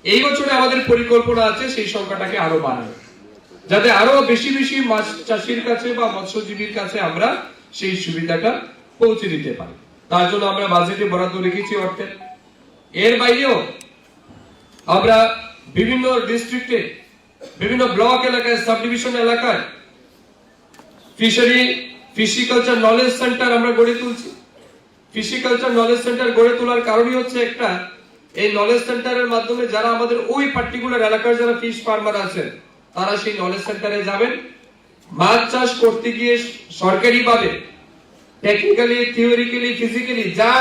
এই বছরে আমাদের পরিকল্পনা আছে সেই সংখ্যাটাকে আরো বাড়ানো, যাতে আরো বেশি বেশি মাছ চাষির কাছে বা মৎস্যজীবীর কাছে আমরা সেই সুবিধাটা পৌঁছে দিতে পারি। তার জন্য আমরা বাজেটে বরাদ্দ রেখেছি অর্থের। এর বাইরেও আমরা বিভিন্ন ডিস্ট্রিক্টে, বিভিন্ন ব্লক এলাকায়, সাব ডিভিশন এলাকায় ফিশিকালচার নলেজ সেন্টার আমরা গড়ে তুলছি। ফিশিকালচার নলেজ সেন্টার গড়ে তোলার কারণই হচ্ছে একটা, এই নলেজ সেন্টারের মাধ্যমে যারা আমাদের ওই পার্টিকুলার এলাকার যারা ফিশ ফার্মার আছেন তারা সেই নলেজ সেন্টারে যাবেন, মাছ চাষ করতে গিয়ে সরকারিভাবে টেকনিক্যালি, থিওরিক্যালি, ফিজিক্যালি যা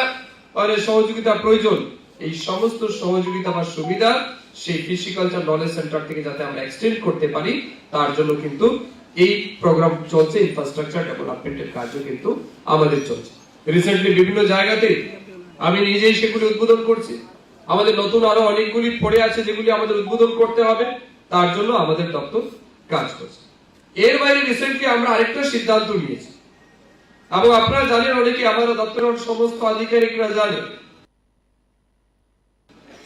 সহযোগিতা প্রয়োজন, এই সমস্ত সহযোগিতা বা সুবিধা সেই ফিশিকালচার নলেজ সেন্টার থেকে যাতে আমরা এক্সটেন্ড করতে পারি, তার জন্য কিন্তু এই প্রোগ্রাম চলছে। ইনফ্রাস্ট্রাকচার ডেভেলপমেন্টের কাজ কিন্তু আমাদের চলছে। রিসেন্টলি বিভিন্ন জায়গাতে আমি নিজেই সেগুলি উদ্বোধন করছি। আমাদের নতুন আরো অনেকগুলি পড়ে আছে যেগুলি আমাদের উদ্বোধন করতে হবে, তার জন্য আমাদের দপ্তর কাজ করছে। এর বাইরে রিসেন্টলি আমরা আরেকটা সিদ্ধান্ত নিয়েছি, এবং আপনারা জানেন, অনেকে আমাদের দপ্তরের সমস্ত আধিকারিকরা জানেন,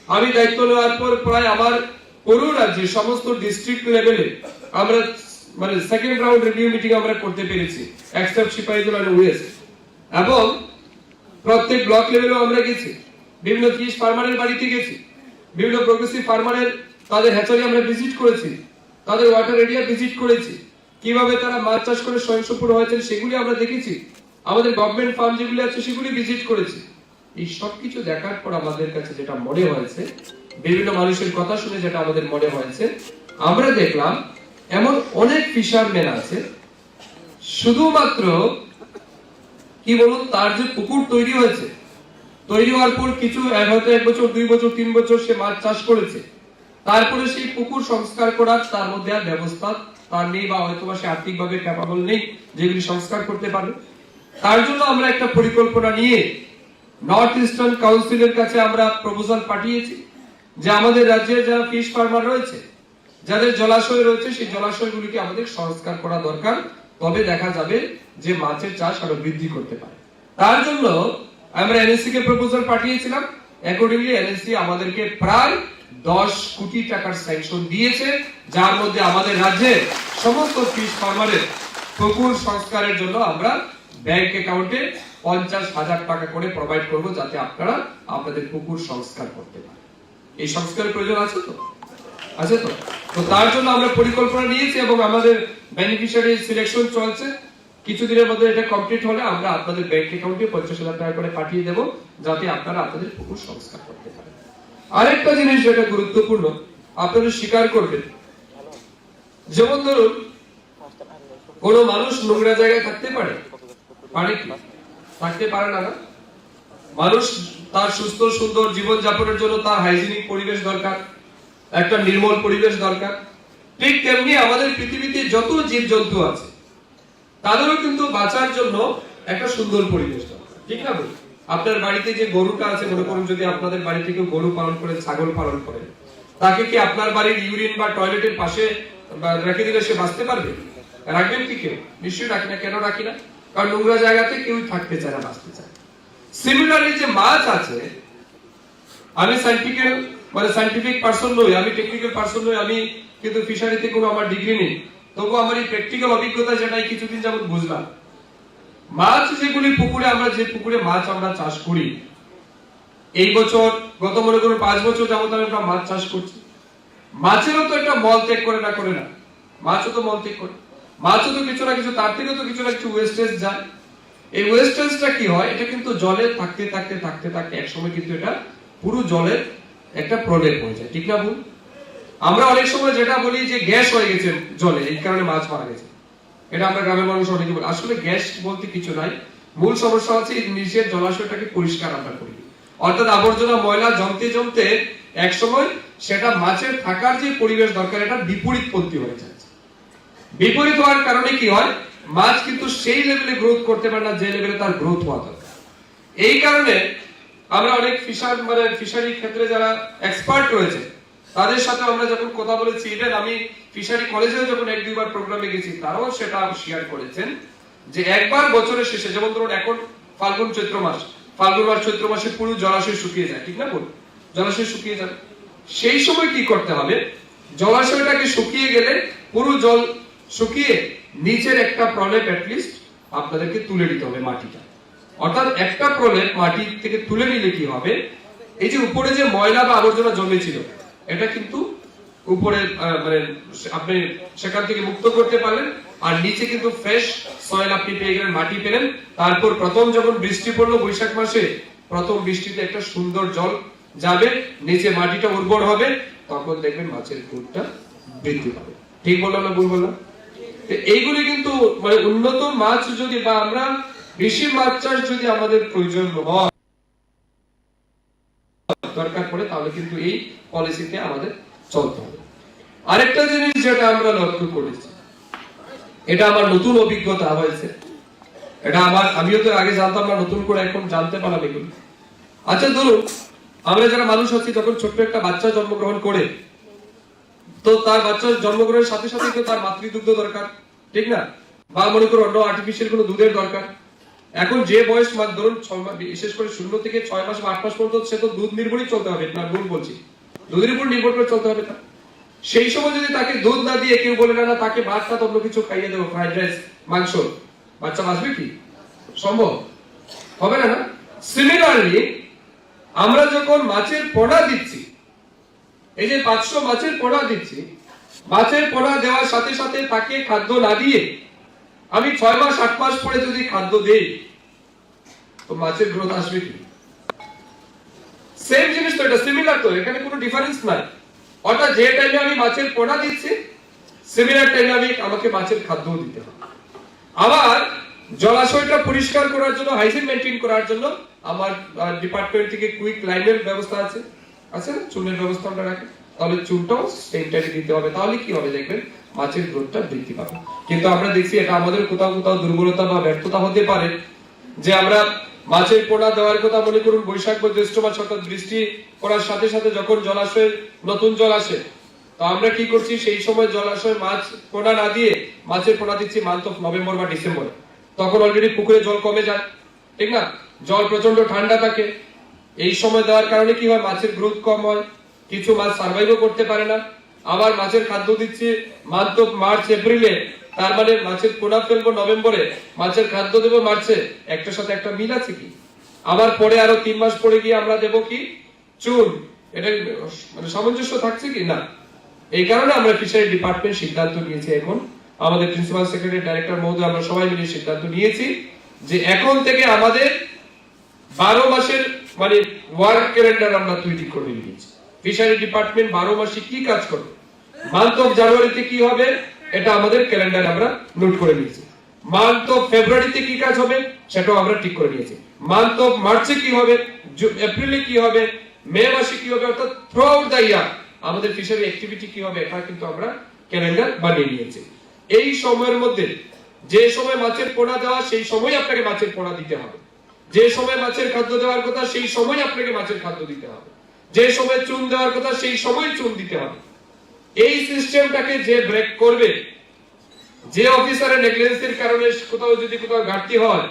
আমি দায়িত্ব নেওয়ার পর প্রায় আমার পুরো রাজ্যে সমস্ত ডিস্ট্রিক্ট লেভেলে আমরা সেকেন্ড রাউন্ড রিভিউ মিটিং আমরা করতে পেরেছি, এক্সেপ্ট সিপাহীজলা ওয়েস্ট, এবং প্রত্যেক ব্লক লেভেলেও আমরা গেছি, বিভিন্ন ফিশ ফার্মারের বাড়িতে গেছি, বিভিন্ন প্রগ্রেসিভ ফার্মারের তাদের হ্যাচারি আমরা ভিজিট করেছি, তাদের ওয়াটার এরিয়া ভিজিট করেছি, কিভাবে তারা মাছ চাষ করে স্বয়ংসম্পূর্ণ হয়েছেন সেগুলি আমরা দেখেছি, আমাদের গভর্নমেন্ট ফার্ম যেগুলি আছে সেগুলি ভিজিট করেছি। এই সবকিছু দেখার পর আমাদের কাছে যেটা মনে হয়েছে, বিভিন্ন মানুষের কথা শুনে যেটা আমাদের মনে হয়েছে, আমরা দেখলাম এমন অনেক ফিশারম্যান আছে, শুধুমাত্র কি বলুন, তার যে পুকুর তৈরি হয়েছে, তৈরি হওয়ার পর কিছু হয়তো 1 বছর, 2 বছর, 3 বছর সে মাছ চাষ করেছে, তারপরে সেই পুকুর সংস্কার করার তার মধ্যে আর ব্যবস্থা তার নেই, বা হয়তো সে আর্থিকভাবে ক্যাপাবল নেই যেগুলি সংস্কার করতে পারবে। তার জন্য আমরা একটা পরিকল্পনা নিয়ে নর্থ ইস্টার্ন কাউন্সিলের কাছে আমরা প্রপোজাল পাঠিয়েছি যে আমাদের রাজ্যের যারা ফিশ ফার্মার রয়েছে, যাদের জলাশয় রয়েছে, সেই জলাশয়গুলিকে আমাদের সংস্কার করা দরকার, তবে দেখা যাবে যে মাছের চাষ আরো বৃদ্ধি করতে পারে। তার জন্য আমরা এনএসসি কে প্রপোজাল পাঠিয়েছিলাম। অ্যাকর্ডিংলি এনএসসি আমাদেরকে প্রায় 10 কোটি টাকার স্যাংশন দিয়েছে, যার মধ্যে আমাদের রাজ্যের সমস্ত ফিশ ফার্মারের পুকুর সংস্কারের জন্য আমরা ব্যাংক অ্যাকাউন্টে 50,000 টাকা করে প্রোভাইড করব, যাতে আপনারা আপনাদের পুকুর সংস্কার করতে পারেন। এই সংস্কারের প্রয়োজন আছে তো? আছে তো? তো তার জন্য আমরা পরিকল্পনা নিয়েছি এবং আমাদের বেনিফিশিয়ারি সিলেকশন চলছে। কিছুদিনের মধ্যে এটা কমপ্লিট হলে আমরা আপনাদের ব্যাংক অ্যাকাউন্টে 50,000 টাকা করে পাঠিয়ে দেব, যাতে আপনারা আপনাদের পুকুর সংস্কার করতে পারেন। আরেকটা জিনিস যেটা গুরুত্বপূর্ণ, আপনারা স্বীকার করবেন, যেমন ধরুন কোন মানুষ নোংরা জায়গায় থাকতে পারে? পারে কি? থাকতে পারে না। মানুষ তার সুস্থ সুন্দর জীবন যাপনের জন্য তার হাইজিনিক পরিবেশ দরকার, একটা নির্মল পরিবেশ দরকার। ঠিক তেমনি আমাদের পৃথিবীতে যত জীবজন্তু আছে তাদেরও কিন্তু বাঁচার জন্য একটা সুন্দর পরিবেশ দরকার, ঠিক না? আপনার বাড়িতে যে গরুটা আছে, মনে করুন যদি আপনাদের বাড়িতে কেউ গরু পালন করে, ছাগল পালন করে, তাকে কি আপনার বাড়ির ইউরিন বা টয়লেটের পাশে রেখে দিলে সে বাঁচতে পারবে? রাখবেন কি কেউ? নিশ্চয়ই রাখি না। কেন রাখি না? কারণ নোংরা জায়গাতে কেউ থাকতে চায় না, বাঁচতে চায়। সিমিলারলি যে মাছ আছে, আমি সায়েন্টিফিক পারসন নই, আমি টেকনিক্যাল পারসন নই, আমি কিন্তু ফিশারিতে কোনো আমার ডিগ্রি নেই, তবু আমার এই প্র্যাকটিক্যাল অভিজ্ঞতা যেটাই কিছুদিন যাবত বুঝলাম, মাছ যেগুলি পুকুরে, আমরা যে পুকুরে মাছ আমরা চাষ করি, এই বছর গত মনে করুন 5 বছর যাবত আমরা মাছ চাষ করছি, মাছেরও তো একটা মল ত্যাগ করে না, করে না? মাছও তো মল ত্যাগ করে, মাছও তো কিছু না কিছু, তার থেকেও তো কিছু না কিছু ওয়েস্টেজ যায়। এই ওয়েস্টেজটা কি হয়, এটা কিন্তু জলে থাকতে থাকতে থাকতে থাকতে একসময় কিন্তু এটা পুরো জলের একটা প্রলেপ হয়ে যায়, ঠিক না ভুল? আমরা অনেক সময় যেটা বলি যে গ্যাস হয়ে গেছে জলে, এই কারণে মাছ মারা গেছে, এটা আমরা গ্রামের মানুষ অনেকে বলি। আসলে গ্যাস বলতে কিছু নাই, মূল সমস্যা হচ্ছে নিচের জলাশয়টাকে পরিষ্কার আমরা করি, অর্থাৎ আবর্জনা ময়লা জমতে জমতে একসময় সেটা মাছের থাকার যে পরিবেশ দরকার, এটা বিপরীতপন্থী হয়ে যায়। বিপরীত হওয়ার কারণে কি হয়, মাছ কিন্তু সেই লেভেলে গ্রোথ করতে পারে না যে লেভেলে তার গ্রোথ হওয়া দরকার। এই কারণে আমরা অনেক ফিশারি ক্ষেত্রে যারা এক্সপার্ট রয়েছে তাদের সাথে আমরা যখন কথা বলেছি, ইভেন আমি ফিশারি কলেজেও যখন 1-2 বার প্রোগ্রামে গেছি, তারাও সেটা শেয়ার করেছেন যে একবার বছরের শেষে, যেমন ধরুন এখন ফাল্গুন চৈত্র মাস, ফাল্গুন মাস চৈত্র মাসে পুরো জলাশয় শুকিয়ে যায়, ঠিক না? জলাশয় শুকিয়ে যাবে। সেই সময় কি করতে হবে, জলাশয়টাকে শুকিয়ে গেলে পুরো জল শুকিয়ে নিচের একটা প্রলেপ অ্যাটলিস্ট আপনাদেরকে তুলে নিতে হবে মাটিটা। অর্থাৎ একটা প্রলেপ মাটি থেকে তুলে নিলে কি হবে, এই যে উপরে যে ময়লা বা আবর্জনা জমেছিল এটা কিন্তু উপরে মানে আপনি সেখান থেকে মুক্ত করতে পারলেন, আর নিচে কিন্তু ফ্রেশ সয়েল আপনি পেয়ে গেলেন, মাটি পেলেন। তারপর প্রথম যখন বৃষ্টি পড়লো বৈশাখ মাসে, প্রথম বৃষ্টিতে একটা সুন্দর জল যাবে, নিচে মাটিটা উর্বর হবে, তখন দেখবেন মাছের গ্রোথটা বৃদ্ধি পাবে। ঠিক বললাম না ভুল বললাম? এইগুলি কিন্তু মানে উন্নত মাছ যদি বা আমরা বেশি মাছ চাষ যদি আমাদের প্রয়োজন হয় দরকার পড়ে, তাহলে কিন্তু এই পলিসিতে আমাদের চলতে হবে। আরেকটা জিনিস যেটা আমরা লক্ষ্য করেছি, এটা আমার নতুন অভিজ্ঞতা হয়েছে, এটা আমিও তো আগে জানতাম না, নতুন করে এখন জানতে পারলাম এগুলো। আচ্ছা ধরুন আমরা যারা মানুষ আছি, যখন ছোট্ট একটা বাচ্চা জন্মগ্রহণ করে, তো তার বাচ্চার জন্মগ্রহণের সাথে সাথে তো তার মাতৃদুগ্ধ দরকার, ঠিক না? বা মনে করো অন্য আর্টিফিশিয়াল কোনো দুধের দরকার। এখন যে বয়স ধরুন বিশেষ করে 0 থেকে 6 মাস বা 8 মাস পর্যন্ত সে তো দুধ নির্ভরই চলতে হবে, না ভুল বলছি? দুধের উপর নির্ভর করে চলতে হবে তার। সেই সময় যদি তাকে দুধ না দিয়ে কেউ বলে না তাকে ভাত টাত অন্য কিছু খাইয়ে দেবো, ফ্রাইড রাইস, মাংস, বাচ্চা বাঁচবে কি? সম্ভব হবে না। সিমিলারলি আমরা যখন মাছের পোনা দিচ্ছি, এই যে 500 মাছের পোনা দিচ্ছি, মাছের পোনা দেওয়ার সাথে সাথে তাকে খাদ্য না দিয়ে আমি 6 মাস 8 মাস পরে যদি খাদ্য দেই, তো মাছের গ্রোথ আসবে কি? সেম জিনিস তো, এটা সিমিলার তো, এখানে কোনো ডিফারেন্স নাই। অর্থাৎ যে টাইমে আমি মাছের পোনা দিচ্ছি, সিমিলার টাইমে আমাকে মাছের খাদ্য দিতে হবে। আবার জলাশয়টা পরিষ্কার করার জন্য, হাইজিন মেইনটেইন করার জন্য আমার ডিপার্টমেন্ট থেকে কুইক লাইনের ব্যবস্থা আছে না, চুনের ব্যবস্থা আমরা রাখি, তাহলে চুনটাও সেম টাইমে দিতে হবে। তাহলে কি হবে দেখবেন মাছের গ্রোথটা বৃদ্ধি পাবে। কিন্তু আমরা দেখছি এটা আমাদের কোথাও কোথাও দুর্বলতা বা ব্যর্থতা হতে পারে, যে আমরা মাছের পোনা দেওয়ার কথা মনে করুন বৈশাখ বা জ্যৈষ্ঠ মাস, অর্থাৎ বৃষ্টি পড়ার সাথে সাথে যখন জলাশয়ে নতুন জল আসে, তো আমরা কি করছি সেই সময় জলাশয়ে মাছ পোনা না দিয়ে মাছের পোনা দিচ্ছি মান্থ অফ নভেম্বর বা ডিসেম্বর। তখন অলরেডি পুকুরে জল কমে যায়, ঠিক না? জল প্রচন্ড ঠান্ডা থাকে। এই সময় দেওয়ার কারণে কি হয়, মাছের গ্রোথ কম হয়, কিছু মাছ সার্ভাইভও করতে পারে না। আবার মাছের খাদ্য দিচ্ছি মান্থ অফ মার্চ এপ্রিলে, তার মানে মাছের পোনা ফেলবো নভেম্বরে, মাছের খাদ্য দেবো মার্চে, একটার সাথে একটা মিল আছে কি? আবার পরে আরো 3 মাস পরে গিয়ে আমরা দেবো কি চুন, এটা মানে সামঞ্জস্য থাকছে কি না? এই কারণে আমরা ফিশারি ডিপার্টমেন্ট সিদ্ধান্ত নিয়েছি, এখন আমাদের প্রিন্সিপাল সেক্রেটারি, ডাইরেক্টর মহোদয়, আমরা সবাই মিলে সিদ্ধান্ত নিয়েছি যে এখন থেকে আমাদের 12 মাসের মানে ওয়ার্ক ক্যালেন্ডার আমরা তৈরি করে নিয়েছি। ফিশারি ডিপার্টমেন্ট 12 মাসে কি কাজ করবে, মান্থ অফ জানুয়ারিতে কি হবে এটা আমাদের ক্যালেন্ডারে আমরা নোট করে নিয়েছি। মান্থ অফ ফেব্রুয়ারিতে কি কাজ হবে সেটাও আমরা ঠিক করে নিয়েছি। মান্থ অফ মার্চে কি হবে, এপ্রিলে কি হবে, মে মাসে কি হবে, অর্থাৎ থ্রু আউট দ্য ইয়ার আমাদের ফিশারি অ্যাক্টিভিটি কি হবে এটা কিন্তু আমরা ক্যালেন্ডার বানিয়ে নিয়েছি। এই সময়ের মধ্যে যে সময় মাছের পোনা দেওয়া সেই সময় আপনাকে মাছের পোনা দিতে হবে, যে সময় মাছের খাদ্য দেওয়ার কথা সেই সময় আপনাকে মাছের খাদ্য দিতে হবে, যে সময় চুন দেওয়ার কথা সেই সময় চুন দিতে হবে। এই সিস্টেমটাকে যে ব্রেক করবে, যে অফিসারের নেগলিজেন্সির কারণে কোথাও ঘাটতি হয়,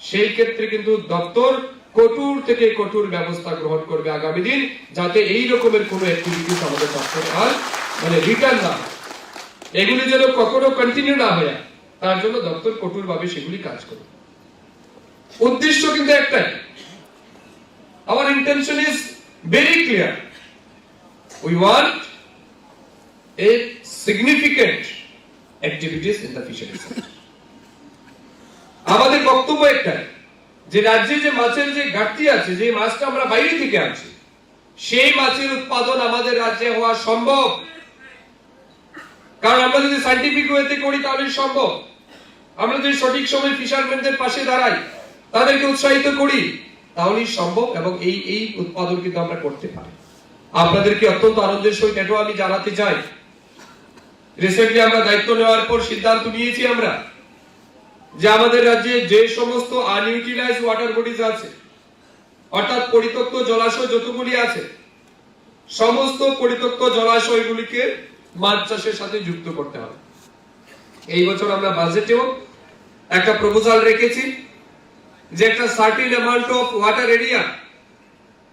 সেই ক্ষেত্রে কিন্তু দপ্তর কঠোর থেকে কঠোর ব্যবস্থা গ্রহণ করবে আগামী দিন, যাতে এই রকমের কোন অ্যাক্টিভিটিস আমাদের দপ্তরে আর মানে রিটার্ন না, এগুলি যেন কখনো কন্টিনিউ না হয়, তার জন্য দপ্তর কঠোরভাবে সেগুলি কাজ করবে। উদ্দেশ্য কিন্তু একটাই, our intention is very clear, we want a significant activities in the fisheries sector. আমাদের বক্তব্য একটাই, যে রাজ্যে যে মাছের যে ঘাটতি আছে, যে মাছটা আমরা বাইরে থেকে আনছি, সেই মাছের উৎপাদন আমাদের রাজ্যে হওয়া সম্ভব। কারণ আমরা যদি সায়েন্টিফিক ওয়েতে করি তাহলে সম্ভব, আমরা যদি সঠিক সময় ফিশারম্যানদের পাশে দাঁড়াই, তাদেরকে উৎসাহিত করি, তাহলেই সম্ভব। এবং এই উৎপাদন কিন্তু আমরা করতে পারি। আপনাদেরকে অত্যন্ত আনন্দের সহিত এটাও আমি জানাতে চাই, রিসেন্টলি আমরা দায়িত্ব নেওয়ার পর সিদ্ধান্ত নিয়েছি আমরা যে আমাদের রাজ্যে যে সমস্ত আনইউটিলাইজড ওয়াটার বডিজ আছে, অর্থাৎ পরিত্যক্ত জলাশয় যতগুলি আছে, সমস্ত পরিত্যক্ত জলাশয়গুলিকে মাছ চাষের সাথে যুক্ত করতে হবে। এই বছর আমরা বাজেটেও একটা প্রপোজাল রেখেছি যে একটা certain amount of water area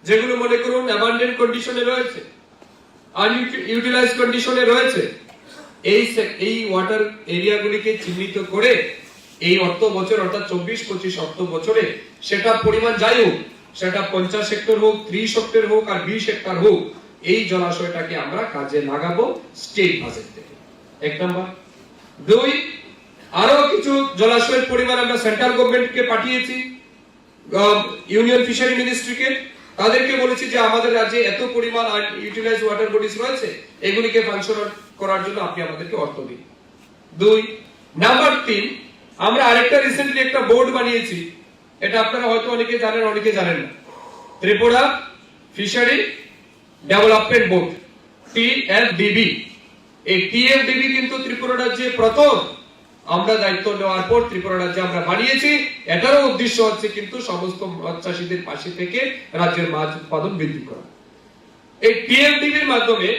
যেগুলো মনে করুন অ্যাবান্ডেন্ট কন্ডিশনে রয়েছে, আনইউটিলাইজ কন্ডিশনে রয়েছে, এই ওয়াটার এরিয়াগুলিকে চিহ্নিত করে এই অর্থ বছর অর্থাৎ 24-25 অর্থ বছরে সেটা পরিমাণ যাই হোক, সেটা 50 হেক্টর হোক, 30 হেক্টর হোক আর 20 হেক্টর হোক, এই জলাশয়টাকে আমরা কাজে লাগাবো স্টেট বাজেট থেকে। এক নাম্বার। দুই, আরো কিছু জলাশয়ের পরিমাণ আমরা সেন্ট্রাল গভর্নমেন্টকে পাঠিয়েছি, ইউনিয়ন ফিশারি মিনিস্ট্রিকে, তাদেরকে বলেছি যে আমাদের রাজ্যে এত পরিমাণ ইউটিলাইজ ওয়াটার বডিজ রয়েছে, এগুলিকে ফাংশনাল করার জন্য আপনি আমাদেরকে অর্থ দিন। দুই নাম্বার। তিন, আমরা আরেকটা রিসেন্টলি একটা বোর্ড বানিয়েছি, এটা আপনারা হয়তো অনেকে জানেন অনেকে জানেন না, Tripura fishery development board, TFDB। এই TFDB কিন্তু ত্রিপুরা রাজ্যে প্রথম আমরা দায়িত্ব নেওয়ার পর ত্রিপুরা রাজ্যে আমরা বানিয়েছি। এটারও উদ্দেশ্য হচ্ছে কিন্তু সমস্ত মাছ চাষীদের পাশে থেকে রাজ্যের মাছ উৎপাদন বৃদ্ধি করা। এই TFDB এর মাধ্যমে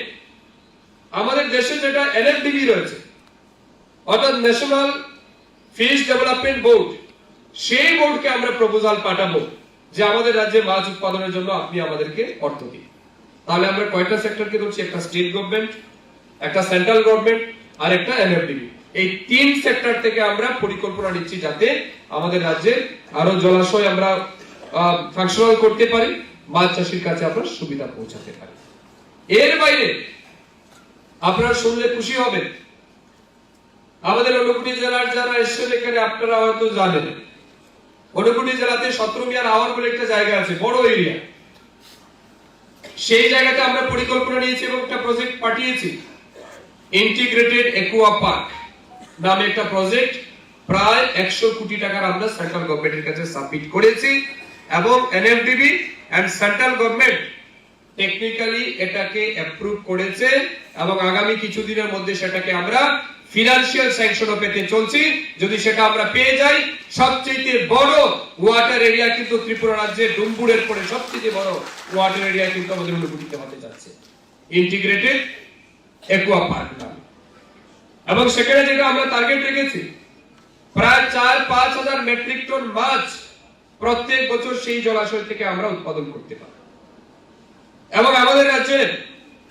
আমাদের দেশে যেটা NFDB রয়েছে, অর্থাৎ ন্যাশনাল ফিশ ডেভেলপমেন্ট বোর্ড, সেই বোর্ডকে আমরা প্রপোজাল পাঠাবো যে আমাদের রাজ্যে মাছ উৎপাদনের জন্য আপনি আমাদেরকে অর্থ দিন। তাহলে আমরা কয়টা সেক্টরকে ধরছি? একটা স্টেট গভর্নমেন্ট, একটা সেন্ট্রাল গভর্নমেন্ট আর একটা NFDB। এই তিন সেক্টর থেকে আমরা পরিকল্পনা নিচ্ছি যাতে আমাদের রাজ্যে আরো জলাশয় আমরা ফাংশনাল করতে পারি, মাছ চাষীর কাছে আমরা সুবিধা পৌঁছাতে পারি। এর বাইরে আপনারা শুনলে খুশি হবেন, আমাদের ঊনকোটি জেলার যারা এসেছেন এখানে আপনারা হয়তো জানেন, ঊনকোটি জেলাতে 17 মিয়ার আওয়ার বলে একটা জায়গা আছে, বড় এরিয়া। সেই জায়গাতে আমরা পরিকল্পনা নিয়েছি এবং একটা প্রজেক্ট পাঠিয়েছি, ইন্টিগ্রেটেড একুয়া পার্ক নামে একটা প্রজেক্ট। প্রায় 100 কোটি টাকার আমরা সেন্ট্রাল গভর্নমেন্টের কাছে সাবমিট করেছি এবং NFDB and central government technically এটাকে অ্যাপ্রুভ করেছে এবং আগামী কিছুদিনের মধ্যে সেটাকে আমরা ফিনান্সিয়াল স্যাংশনও পেতে চলছি। যদি সেটা আমরা পেয়ে যাই, সবচেয়ে বড় ওয়াটার এরিয়া কিন্তু ত্রিপুরা রাজ্যে ডুমবুরের পরে সবচেয়ে বড় ওয়াটার এরিয়া কিন্তু আমাদের ঊনকোটিতে হতে যাচ্ছে, ইন্টিগ্রেটেড একুয়া পার্ক নামে। এবং সেখানে যেটা আমরা টার্গেট রেখেছি, প্রায় 4-5 হাজার মেট্রিক টন মাছ প্রত্যেক বছর সেই জলাশয় থেকে আমরা উৎপাদন করতে পারি। এবং আমাদের রাজ্যে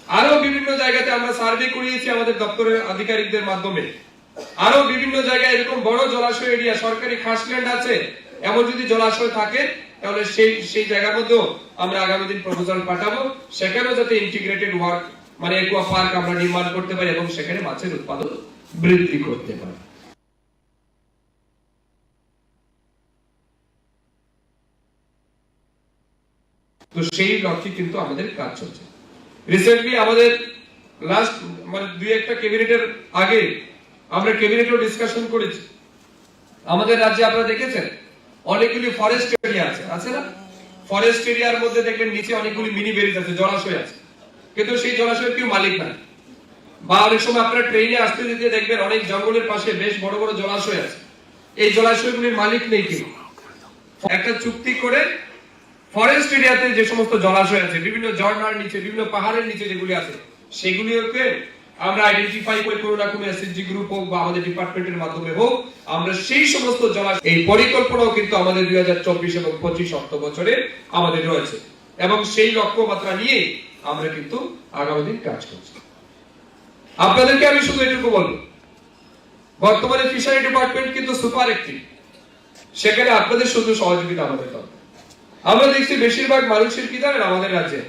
আরো বিভিন্ন জায়গাতে আমরা সার্ভে করিয়েছি আমাদের দপ্তরের আধিকারিকদের মাধ্যমে, আরো বিভিন্ন জায়গায় এরকম বড় জলাশয় এরিয়া, সরকারি খাসল্যান্ড আছে, এমন যদি জলাশয় থাকে তাহলে সেই জায়গার মধ্যেও আমরা আগামী দিন প্রপোজাল পাঠাবো, সেখানেও যাতে ইন্টিগ্রেটেড ওয়ার্ক মানে একুয়া পার্ক আমরা নির্মাণ করতে পারি এবং সেখানে মাছের উৎপাদন বৃদ্ধি করতে পারি। তো সেই লক্ষ্যে কিন্তু আমাদের কাজ চলছে। রিসেন্টলি আমাদের লাস্ট মানে 2-1টা ক্যাবিনেটের আগে আমরা ক্যাবিনেটেও ডিসকাশন করেছি। আমাদের রাজ্যে আপনারা দেখেছেন অনেকগুলি ফরেস্ট এরিয়া আছে না? ফরেস্ট এরিয়ার মধ্যে দেখবেন নিচে অনেকগুলি মিনি বেরিজ আছে, জলাশয় আছে, কিন্তু সেই জলাশয়ের কেউ মালিক নাই। বা অনেক সময় আপনারা ট্রেনে আসতে যেতে দেখবেন অনেক জঙ্গলের পাশে বেশ বড় বড় জলাশয় আছে, এই জলাশয়গুলির মালিক নেই কেউ। একটা চুক্তি করে ফরেস্ট এরিয়াতে যে সমস্ত জলাশয় আছে, বিভিন্ন ঝর্ণার নিচে, বিভিন্ন পাহাড়ের নিচে যেগুলি আছে, সেগুলিকে আমরা আইডেন্টিফাই করে কোনো না কোনো SHG গ্রুপ হোক বা আমাদের ডিপার্টমেন্টের মাধ্যমে হোক, আমরা সেই সমস্ত জলাশয়, এই পরিকল্পনাও কিন্তু আমাদের 2024 এবং 25 অর্থ বছরে আমাদের রয়েছে এবং সেই লক্ষ্যমাত্রা নিয়ে আমরা কিন্তু আগামী দিন কাজ করছি। আপনাদেরকে আমি শুধু এটুকু বলবো, বর্তমানে ফিশারি ডিপার্টমেন্ট কিন্তু সুপার অ্যাক্টিভ, সেখানে আপনাদের শুধু সহযোগিতা আমাদের দরকার। আমরা দেখছি বেশিরভাগ মানুষের কি জানেন, আমাদের রাজ্যে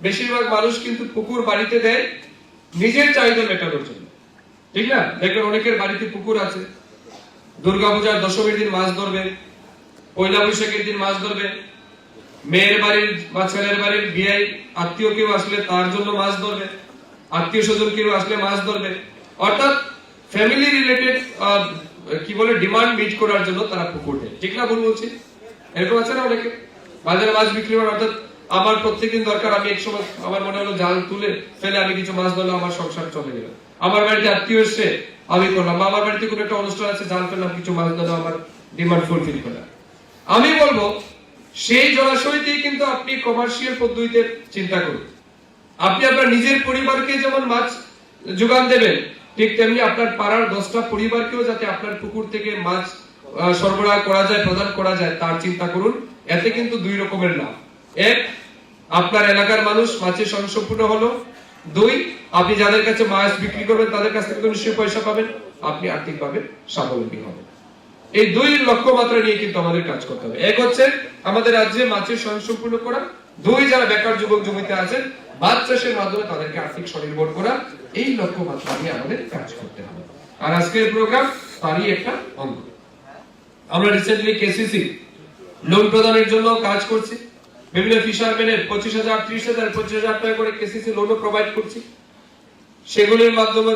বেশিরভাগ মানুষ কিন্তু পুকুর বাড়িতে দেয় নিজের চাহিদা মেটানোর জন্য, ঠিক না? দেখবেন অনেকের বাড়িতে পুকুর আছে, দুর্গাপূজার দশমীর দিন মাছ ধরবে, পয়লা বৈশাখের দিন মাছ ধরবে, মেয়ের বাড়ির বা ছেলের বাড়ির বিয়ে আত্মীয় কেউ আসলে তার জন্য মাছ ধরবে, আত্মীয় স্বজন কেউ আসলে মাছ ধরবে, অর্থাৎ ফ্যামিলি রিলেটেড কি বলে ডিমান্ড মিট করার জন্য তারা পুকুর দেয়, ঠিক না? ভুল বলছি? এরকম আছে না অনেকে বাজারে মাছ বিক্রি করে, অর্থাৎ আমার প্রত্যেকদিন দরকার, আমি এক সময় আমার মনে হলো জাল তুলে ফেলে আমি কিছু মাছ ধরলাম, আমার সংসার চলে গেল। আমার বাড়িতে আত্মীয় এসছে আমি করলাম, বা আমার বাড়িতে কোনো একটা অনুষ্ঠান আছে জাল ফেললাম, কিছু মাছ ধরলাম, আমার ডিমান্ড ফুলফিল করলাম। আমি বলবো সেই জলাশয় দিয়ে কিন্তু আপনি কমার্শিয়াল পদ্ধতিতে চিন্তা করুন। আপনি আপনার নিজের পরিবারকে যেমন মাছ যোগান দেবেন, ঠিক তেমনি আপনার পাড়ার 10টা পরিবারকেও যাতে আপনার পুকুর থেকে মাছ সরবরাহ করা যায়, প্রদান করা যায়, তার চিন্তা করুন। এতে কিন্তু দুই রকমের লাভ। এক, আপনার এলাকার মানুষ মাছে স্বয়ংসম্পূর্ণ হলো। 2, আপনি যাদের কাছে মাছ বিক্রি করবেন তাদের কাছ থেকে নিশ্চয়ই পয়সা পাবেন, আপনি আর্থিকভাবে স্বাবলম্বী হবেন। এই 2 লক্ষ্যমাত্রা নিয়ে কিন্তু আমাদের কাজ করতে হবে। এক হচ্ছে আমাদের রাজ্যে মাছের স্বয়ংসম্পূর্ণ করা, 2 যারা বেকার যুবক যুবতী আছেন মাছ চাষের মাধ্যমে তাদেরকে আর্থিক স্বনির্ভর করা। এই লক্ষ্যমাত্রা নিয়ে আমাদের কাজ করতে হবে। আর আজকের প্রোগ্রাম তারই একটা অঙ্গ। আমরা রিসেন্টলি কেসিসি লোন প্রদানের জন্য কাজ করছি। বিভিন্ন ফিশারম্যানের 25,000, 30,000, 25,000 টাকা করে কেসিসি লোনও প্রোভাইড করছি। সেগুলোর মাধ্যমে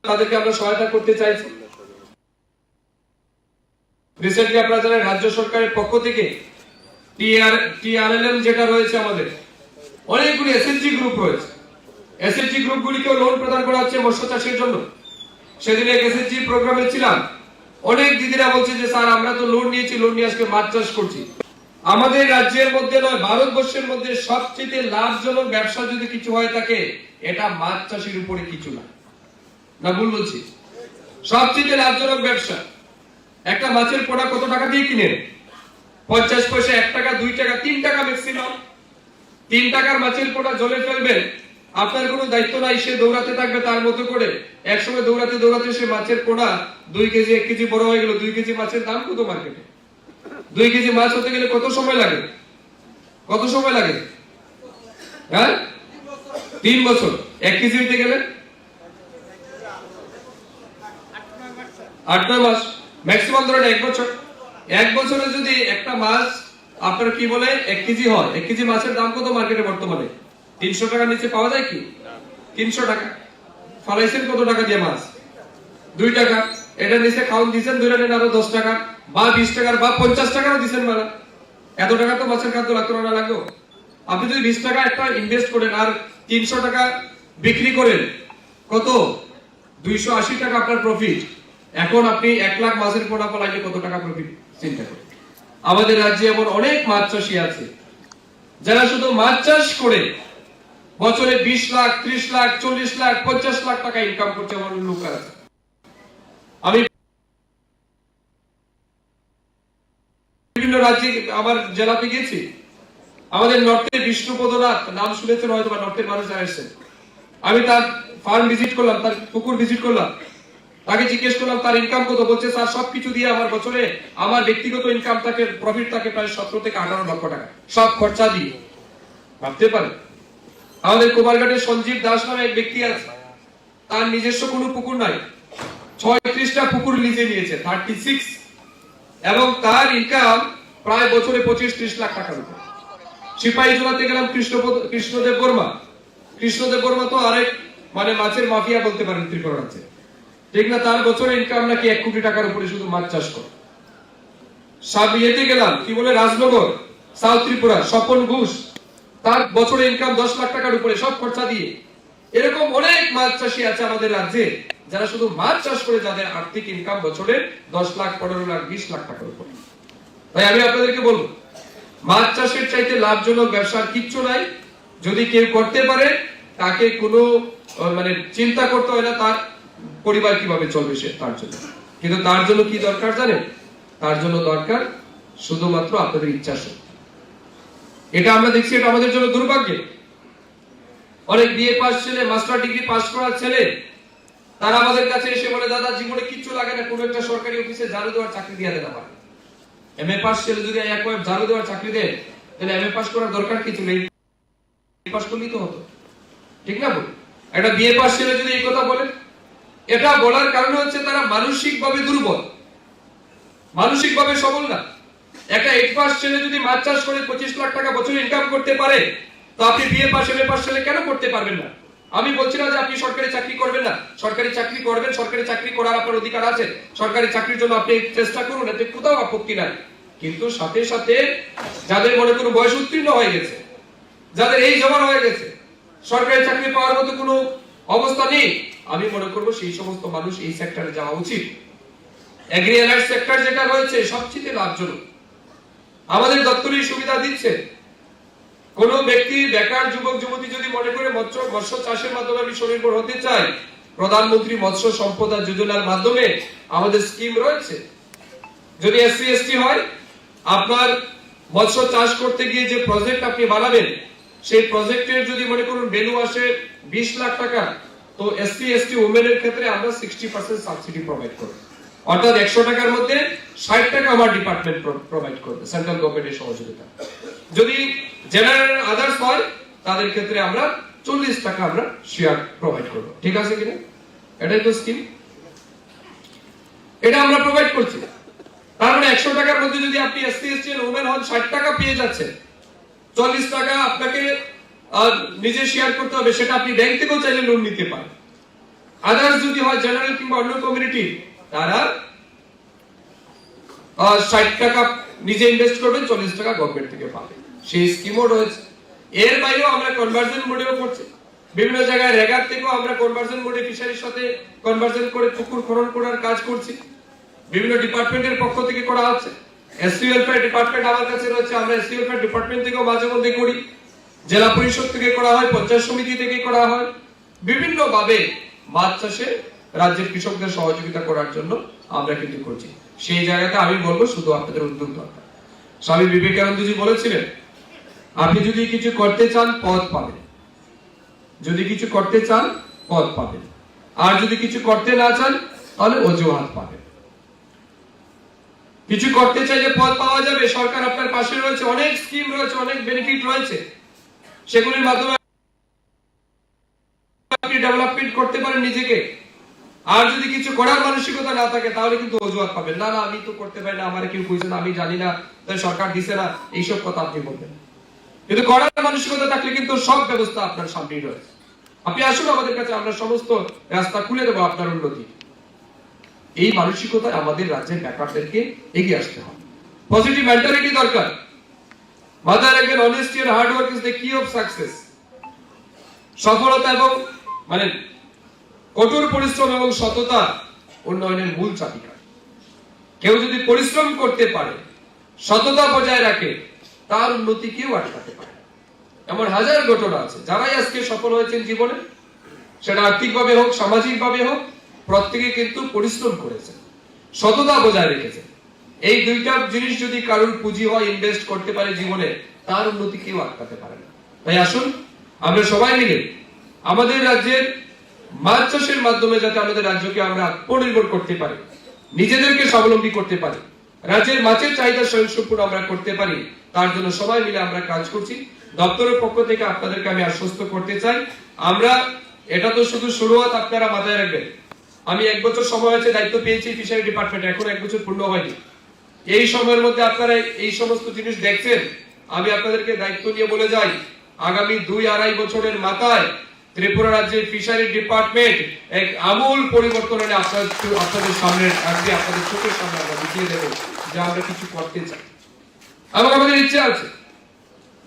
তাদেরকে আমরা সহায়তা করতে চাইছি। রিসেন্টলি আপনারা জানেন রাজ্য সরকারের পক্ষ থেকে টিআরএলএম যেটা রয়েছে, আমাদের অনেকগুলি এসএসজি গ্রুপ রয়েছে। এসএসজি গ্রুপগুলিকেও লোন প্রদান করা হচ্ছে মৎস্য চাষের জন্য। সেদিন এক এসএসজি প্রোগ্রামে ছিলাম, অনেক দিদিরা বলছে যে স্যার আমরা তো লোন নিয়েছি, লোন নিয়ে আজকে মাছ চাষ করছি। আমাদের রাজ্যের মধ্যে নয়, ভারতবর্ষের মধ্যে সবচেয়ে লাভজনক ব্যবসা যদি কিছু হয় থাকে, এটা মাছ চাষের উপরে কিছু না ভুল বলছি? সবচেয়ে লাভজনক ব্যবসা। একটা মাছের পোনা কত টাকা দিয়ে কিনে? 50 পয়সা, 1 টাকা, 2 টাকা, 3 টাকা ম্যাক্সিমাম। 3 টাকার মাছের পোনা জলে ফেলবেন, আপনার কোনো দায়িত্ব নাই, সে দৌড়াতে থাকবে তার মতো করে। একসময় দৌড়াতে দৌড়াতে সে মাছের পোনা 2 কেজি 1 কেজি বড় হয়ে গেল। 2 কেজি মাছের দাম কত মার্কেটে? 2 কেজি মাছ হতে গেলে কত সময় লাগে? কত সময় লাগে? হ্যাঁ, 3 বছর। 1 কেজি হইতে গেলে 8-9 মাস, ম্যাক্সিমাম ধরেন 1 বছর। 1 বছরে যদি একটা মাছ আপনার কি বলে 1 কেজি হয়, 1 কেজি মাছের দাম কত মার্কেটে বর্তমানে? 300 টাকার নিচে পাওয়া যায় কি? 300 টাকা। ফালাইছেন কত টাকা দিয়ে মাছ? 2 টাকা। এটা নিচে খাওয়ান দিচ্ছেন ধরে নেন আরো 10 টাকা বা 20 টাকার বা 50 টাকারও দিচ্ছেন। মেলা এত টাকা তো মাছের খাদ্য লাগতো না লাগলো। আপনি যদি 20 টাকা একটা ইনভেস্ট করেন আর 300 টাকা বিক্রি করেন, কত? 280 টাকা আপনার প্রফিট। এখন আপনি 1 লাখ মাছের পোনা ফলাইলে কত টাকা প্রফিট চিন্তা করেন। আমাদের রাজ্যে এমন অনেক মাছ চাষী আছে যারা শুধু মাছ চাষ করে বছরে 20 লাখ, 30 লাখ, 40 লাখ, 50 লাখ টাকা ইনকাম করছে। এমন লোক আছে। আমি বিভিন্ন রাজ্যে আমার জেলাতে গেছি। আমাদের নর্থে বিষ্ণুপদনাথ নাম শুনেছেন হয়তো, বা নর্থের মানুষ আসছেন। আমি তার ফার্ম ভিজিট করলাম, তার পুকুর ভিজিট করলাম। তাকে জিজ্ঞেস করলাম তার ইনকাম কত? বলছে স্যার সবকিছু দিয়ে আমার বছরে আমার ব্যক্তিগত ইনকাম থাকে, প্রফিট থাকে প্রায় 17 থেকে 18 লক্ষ টাকা, সব খরচা দিয়ে। ভাবতে পারেন? আমাদের কোমারঘাটের সঞ্জীব দাস নামে এক ব্যক্তি আছে, তার নিজস্ব কোনো পুকুর নাই, 36টা পুকুর লিজে নিয়েছে, 36, এবং তার ইনকাম প্রায় বছরে 25-30 লাখ টাকার উপর। সিপাহীজলাতে গেলাম কৃষ্ণদেব বর্মা। কৃষ্ণদেব বর্মা তো আরেক মানে মাছের মাফিয়া বলতে পারেন ত্রিপুরা রাজ্যে, ঠিক না? তার বছরে ইনকাম নাকি 1 কোটি টাকার উপরে শুধু মাছ চাষ করে। সাবিয়েতে গেলাম, কি বলে, রাজনগর, সাউথ ত্রিপুরা, স্বপন ঘোষ, তার বছরে ইনকাম 10 লাখ টাকার উপরে, সব খরচা দিয়ে। এরকম অনেক মাছ চাষী আছে আমাদের রাজ্যে যারা শুধু মাছ চাষ করে, যাদের আর্থিক ইনকাম বছরে 10 লাখ, 15 লাখ, 20 লাখ টাকার উপরে। তাই আমি আপনাদেরকে বলবো, মাছ চাষের চাইতে লাভজনক ব্যবসার কিচ্ছু নাই। যদি কেউ করতে পারে, তাকে কোনো মানে চিন্তা করতে হয় না তার পরিবার কিভাবে চলবে সে তার জন্য। কিন্তু তার জন্য কি দরকার জানেন? তার জন্য দরকার শুধুমাত্র আপনাদের ইচ্ছা শক্তি। এটা আমরা দেখছি, এটা আমাদের জন্য দুর্ভাগ্য। অনেক বিএ পাস ছেলে, মাস্টার ডিগ্রি পাস করা ছেলে, তারা আমাদের কাছে এসে বলে দাদা জীবনে কিচ্ছু লাগে না, কোনো একটা সরকারি অফিসে ঝাড়ু দেওয়ার চাকরি দিয়ে দেন আমার। এমএ পাস ছেলে যদি এক ওয়েব ঝাড়ু দেওয়ার চাকরি দেন, তাহলে এমএ পাস করার দরকার কিছু নেই, পাস করলেই তো হতো, ঠিক না? বল, একটা বিএ পাস ছেলে যদি এই কথা বলে, এটা বলার কারণ হচ্ছে তারা মানসিকভাবে দুর্বল, মানসিকভাবে সবল না। একটা 8 পাস ছেলে যদি মাছ চাষ করে 25 লাখ টাকা বছরে ইনকাম করতে পারে, তো আপনি বিএ পাস এমএ পাস ছেলে কেন করতে পারবেন না? আমি বলছি না যে আপনি সরকারি চাকরি করবেন না, সরকারি চাকরি করবেন, সরকারি চাকরি করার আপনার অধিকার আছে, সরকারি চাকরির জন্য আপনি চেষ্টা করুন, এতে কোথাও আপত্তি নাই। কিন্তু সাথে সাথে যাদের মনে কোনো বয়স উত্তীর্ণ হয়ে গেছে, যাদের এই জমা হয়ে গেছে, সরকারি চাকরি পাওয়ার মতো কোনো অবস্থা নেই, আমি মনে করব সেই সমস্ত মানুষ এই সেক্টরে যাওয়া উচিত। এগ্রি অ্যালার্ট সেক্টর যেটা রয়েছে সবচেয়ে লাভজনক, আমাদের দপ্তরের সুবিধা দিচ্ছে। কোন ব্যক্তি, বেকার যুবক যুবতী যদি মনে করে মৎস্য চাষের মাধ্যমে আমি স্বনির্ভর হতে চাই, প্রধানমন্ত্রী মৎস্য সম্পদা যোজনার মাধ্যমে আমাদের স্কিম রয়েছে। যদি এসসি এসটি হয়, আপনার মৎস্য চাষ করতে গিয়ে যে প্রজেক্ট আপনি বানাবেন, সেই প্রজেক্টের যদি মনে করুন ভ্যালু আসে 20 লাখ টাকা, তো এসসি এসটি ওমেনের ক্ষেত্রে আমরা 60% সাবসিডি প্রোভাইড করব। অর্থাৎ 100 টাকার মধ্যে 60 টাকা আমার ডিপার্টমেন্ট প্রোভাইড করবে সেন্ট্রাল গভর্নমেন্টের সহযোগিতা। যদি জেনারেল আদার্স হয় তাদের ক্ষেত্রে আমরা 40 টাকা আমরা শেয়ার প্রোভাইড করব। ঠিক আছে কিনা? এটাই তো স্কিম, এটা আমরা প্রোভাইড করছি। তার মানে 100 টাকার মধ্যে যদি আপনি এসসি এসটি এর ওমেন হন 60 টাকা পেয়ে যাচ্ছেন, 40 টাকা আপনাকে নিজে শেয়ার করতে হবে, সেটা আপনি ব্যাংক থেকেও চাইলে লোন নিতে পারেন। আদার্স যদি হয় জেনারেল কিংবা অন্য কমিউনিটি, তারা 60 টাকা নিজে ইনভেস্ট করবেন, 40 টাকা গভর্নমেন্ট থেকে পাবেন। সেই স্কিমও রয়েছে। এর বাইরেও আমরা কনভার্জন মোডেও করছি। বিভিন্ন জায়গায় রেগার থেকেও আমরা কনভার্জন মোডে ফিশারির সাথে কনভার্জন করে পুকুর খনন করার কাজ করছি। বিভিন্ন ডিপার্টমেন্টের পক্ষ থেকে করা হচ্ছে। এসসি ওয়েলফেয়ার ডিপার্টমেন্ট আমার কাছে রয়েছে, আমরা এসসি ওয়েলফেয়ার ডিপার্টমেন্ট থেকেও মাঝে মধ্যে করি। জেলা পরিষদ থেকে করা হয়, পঞ্চায়েত সমিতি থেকে করা হয়। বিভিন্ন ভাবে মাছ চাষে রাজ্যের কৃষকদের সহযোগিতা করার জন্য আমরা কিন্তু করছি। সেই জায়গাতে আমি বলবো শুধু আপনাদের উদ্যোগ দরকার। স্বামী বিবেকানন্দজি বলেছিলেন, আপনি যদি কিছু করতে চান পথ পাবেন, যদি কিছু করতে চান পথ পাবেন, আর যদি কিছু করতে না চান তাহলে অজুহাত পাবেন। কিছু করতে চাইলে পথ পাওয়া যাবে, সরকার আপনার পাশে রয়েছে, অনেক স্কিম রয়েছে, অনেক বেনিফিট রয়েছে, সেগুলির মাধ্যমে আপনি ডেভেলপমেন্ট করতে পারেন নিজেকে। আর যদি কিছু করার মানসিকতা না থাকে তাহলে কিন্তু অজুহাত পাবেন, না না আমি তো করতে পারি না, আমার কেউ কইছে না, আমি জানি না, তাই সরকার দিছে না, এইসব কথা আপনি বলবেন। কিন্তু করার মানসিকতা থাকলে কিন্তু সব ব্যবস্থা আপনার সামনেই রয়েছে। আপনি আসুন আমাদের কাছে, আমরা সমস্ত রাস্তা খুলে দেবো আপনার উন্নতি। এই মানসিকতায় আমাদের রাজ্যের ব্যাপারদেরকে এগিয়ে আসতে হবে। পজিটিভ মেন্টালিটি দরকার। মাথায় রাখবেন, honesty and hard work is the key of success. সফলতা এবং মানে কঠোর পরিশ্রম এবং সততা উন্নয়নের মূল চাবিকাঠি। কেউ যদি পরিশ্রম করতে পারে, সততা বজায় রাখে, তার উন্নতি কেউ আটকাতে পারে। এমন হাজার ঘটনা আছে, যারাই আজকে সফল হয়েছেন জীবনে, সেটা আর্থিকভাবে হোক, সামাজিকভাবে হোক, প্রত্যেকে কিন্তু পরিশ্রম করেছেন, সততা বজায় রেখেছেন। এই দুইটা জিনিস যদি কারোর পুঁজি হয়, ইনভেস্ট করতে পারে জীবনে, তার উন্নতি কেউ আটকাতে পারে না। তাই আসুন আমরা সবাই মিলে আমাদের রাজ্যের মাছ চাষের মাধ্যমে যাতে আমাদের রাজ্যকে আমরা আত্মনির্ভর করতে পারি, নিজেদেরকে স্বাবলম্বী করতে পারি, রাজ্যের মাছের চাহিদা স্বয়ংসম্পূর্ণ আমরা করতে পারি, তার জন্য সবাই মিলে আমরা কাজ করছি। দপ্তরের পক্ষ থেকে আপনাদেরকে আমি আশ্বস্ত করতে চাই, আমরা এটা তো শুধু শুরুয়াত, আপনারা মাথায় রাখবেন। আমি 1 বছর সময় হয়েছে দায়িত্ব পেয়েছি ফিশারি ডিপার্টমেন্টে, এখন 1 বছর পূর্ণ হয়নি। এই সময়ের মধ্যে আপনারা এই সমস্ত জিনিস দেখছেন। আমি আপনাদেরকে দায়িত্ব নিয়ে বলে যাই, আগামী 2-2.5 বছরের মাথায় ত্রিপুরা রাজ্যের ফিশারি ডিপার্টমেন্ট এক আমূল পরিবর্তন এনে আপনাদের সামনে আসবে, আপনাদের চোখের সামনে আমরা দেখিয়ে দেবো যে আমরা কিছু করতে চাই এবং আমাদের ইচ্ছা আছে।